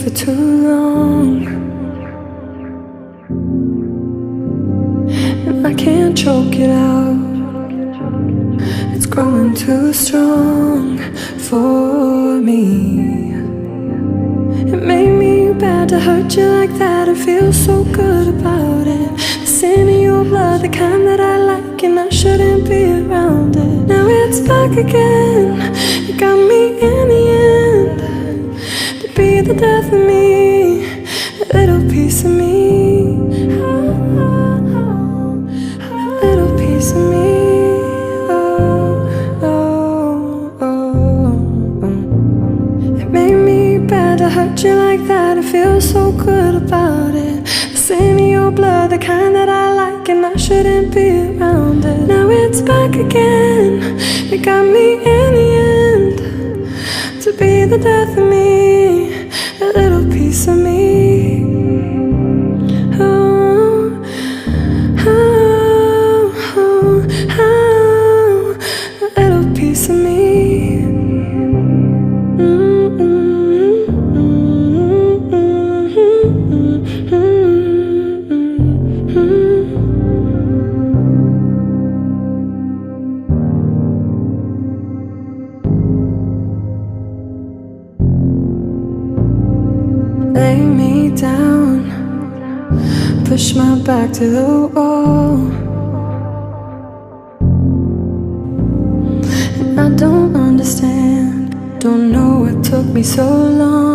for too long, and I can't choke it out. It's growing too strong for me. It made me bad to hurt you like that. I feel so good about it. The sin in your blood, the kind that I like, and I shouldn't be around it. Now it's back again. You got me in the end, to be the death of me, a little piece of me, a little piece of me. It made me bad to hurt you like that. I feel so good about it. The sin in your blood, the kind that I like, and I shouldn't be around it. Now it's back again. You got me in the end, to be the death of me, a little piece of me. Oh, oh, oh, oh, a little piece of me. Lay me down, push my back to the wall, and I don't understand, don't know what took me so long.